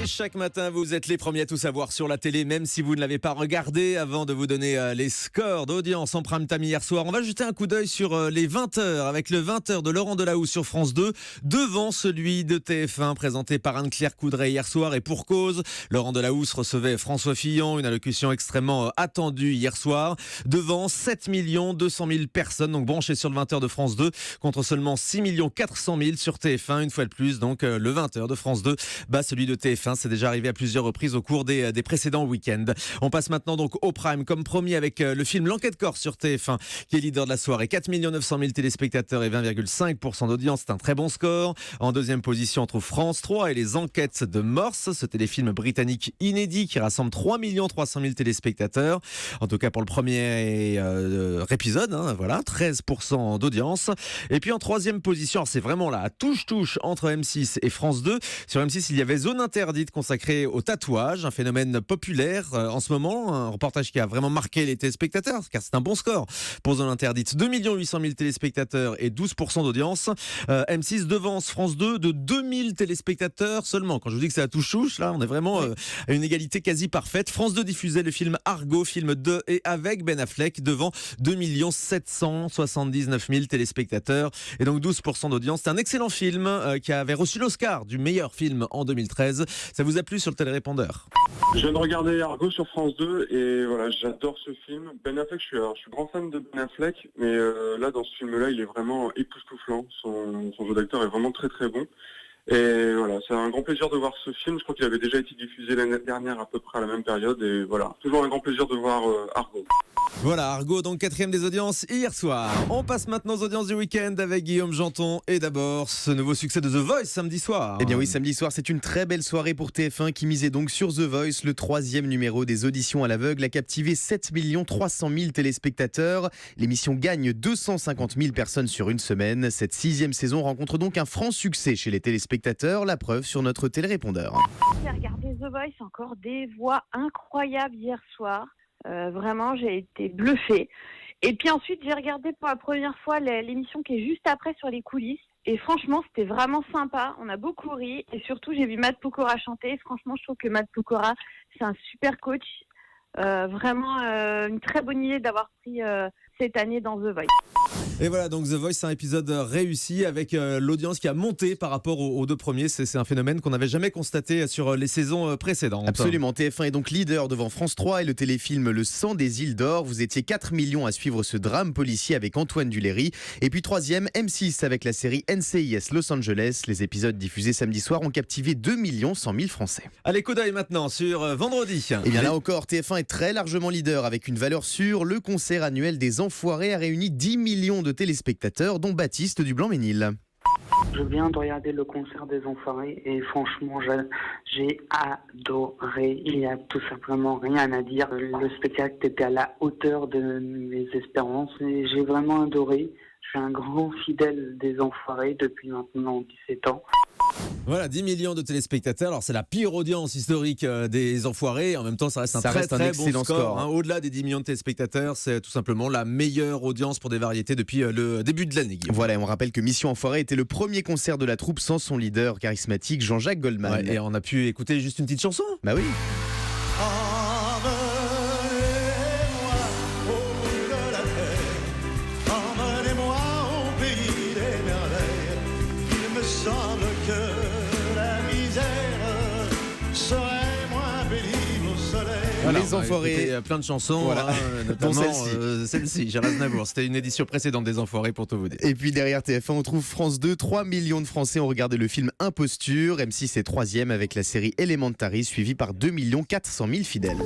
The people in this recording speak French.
Et chaque matin, vous êtes les premiers à tout savoir sur la télé, même si vous ne l'avez pas regardé. Avant de vous donner les scores d'audience en prime time hier soir, on va jeter un coup d'œil sur les 20h avec le 20h de Laurent Delahousse sur France 2, devant celui de TF1 présenté par Anne-Claire Coudray hier soir. Et pour cause, Laurent Delahousse recevait François Fillon, une allocution extrêmement attendue hier soir, devant 7 200 000 personnes, donc branchées sur le 20h de France 2, contre seulement 6 400 000 sur TF1. Une fois de plus, donc le 20h de France 2 bat celui de TF1. C'est déjà arrivé à plusieurs reprises au cours des précédents week-ends. On passe maintenant donc au prime, comme promis, avec le film L'Enquête Corse sur TF1, qui est leader de la soirée. 4 900 000 téléspectateurs et 20,5% d'audience. C'est un très bon score. En deuxième position, on trouve France 3 et Les Enquêtes de Morse, ce téléfilm britannique inédit qui rassemble 3 300 000 téléspectateurs. En tout cas pour le premier épisode, voilà, 13% d'audience. Et puis en troisième position, c'est vraiment là, touche entre M6 et France 2. Sur M6, il y avait Zone Interdite consacrée au tatouage, un phénomène populaire en ce moment, un reportage qui a vraiment marqué les téléspectateurs, car c'est un bon score pour Zone Interdite. 2 800 000 téléspectateurs et 12% d'audience. M6 devance France 2 de 2000 téléspectateurs seulement. Quand je vous dis que c'est à touche, là, on est vraiment à une égalité quasi parfaite. France 2 diffusait le film Argo, film de et avec Ben Affleck, devant 2 779 000 téléspectateurs et donc 12% d'audience. C'est un excellent film qui avait reçu l'Oscar du meilleur film en 2013. Ça vous a plu sur le télérépondeur? Je viens de regarder Argo sur France 2 et voilà, j'adore ce film. Ben Affleck, je suis grand fan de Ben Affleck, mais là dans ce film-là, il est vraiment époustouflant. Son jeu d'acteur est vraiment très très bon. Et voilà, c'est un grand plaisir de voir ce film. Je crois qu'il avait déjà été diffusé l'année dernière à peu près à la même période. Et voilà, toujours un grand plaisir de voir Argo. Voilà, Argo, donc 4e des audiences hier soir. On passe maintenant aux audiences du week-end avec Guillaume Janton. Et d'abord, ce nouveau succès de The Voice samedi soir. Eh bien oui, samedi soir, c'est une très belle soirée pour TF1 qui misait donc sur The Voice. Le 3e numéro des auditions à l'aveugle a captivé 7 300 000 téléspectateurs. L'émission gagne 250 000 personnes sur une semaine. Cette 6e saison rencontre donc un franc succès chez les téléspectateurs. La preuve sur notre télérépondeur. J'ai regardé The Voice, encore des voix incroyables hier soir. Vraiment, j'ai été bluffée. Et puis ensuite, j'ai regardé pour la première fois l'émission qui est juste après sur les coulisses. Et franchement, c'était vraiment sympa. On a beaucoup ri. Et surtout, j'ai vu Matt Pokora chanter. Franchement, je trouve que Matt Pokora, c'est un super coach. Vraiment, une très bonne idée d'avoir pris cette année dans The Voice. Et voilà, donc The Voice, c'est un épisode réussi avec l'audience qui a monté par rapport aux deux premiers. C'est un phénomène qu'on n'avait jamais constaté sur les saisons précédentes. Absolument, TF1 est donc leader devant France 3 et le téléfilm Le Sang des îles d'Or. Vous étiez 4 millions à suivre ce drame policier avec Antoine Duléry. Et puis 3e, M6 avec la série NCIS Los Angeles. Les épisodes diffusés samedi soir ont captivé 2 100 000 Français. Allez, coup d'œil maintenant sur vendredi. Et bien là encore, TF1 est très largement leader avec une valeur sûre. Le concert annuel des Enfoirés a réuni 10 millions de téléspectateurs, dont Baptiste du Blanc-Ménil. Je viens de regarder le concert des Enfoirés et franchement, j'ai adoré. Il n'y a tout simplement rien à dire. Le spectacle était à la hauteur de mes espérances et j'ai vraiment adoré. Je suis un grand fidèle des Enfoirés depuis maintenant 17 ans. Voilà, 10 millions de téléspectateurs. Alors, c'est la pire audience historique des Enfoirés. En même temps, ça reste un très bon score. Au-delà des 10 millions de téléspectateurs, c'est tout simplement la meilleure audience pour des variétés depuis le début de l'année. Voilà, et on rappelle que Mission Enfoiré était le premier concert de la troupe sans son leader charismatique, Jean-Jacques Goldman. Ouais, et on a pu écouter juste une petite chanson. Bah oui. Semble que la misère serait moins pénible au soleil. Voilà, les Enfoirés, plein de chansons, voilà. notamment Dont celle-ci, Gérard Aznavour. C'était une édition précédente des Enfoirés pour tout vous dire. Et puis derrière TF1, on trouve France 2. 3 millions de Français ont regardé le film Imposture. M6 est 3e avec la série Elementary, suivie par 2 400 000 fidèles.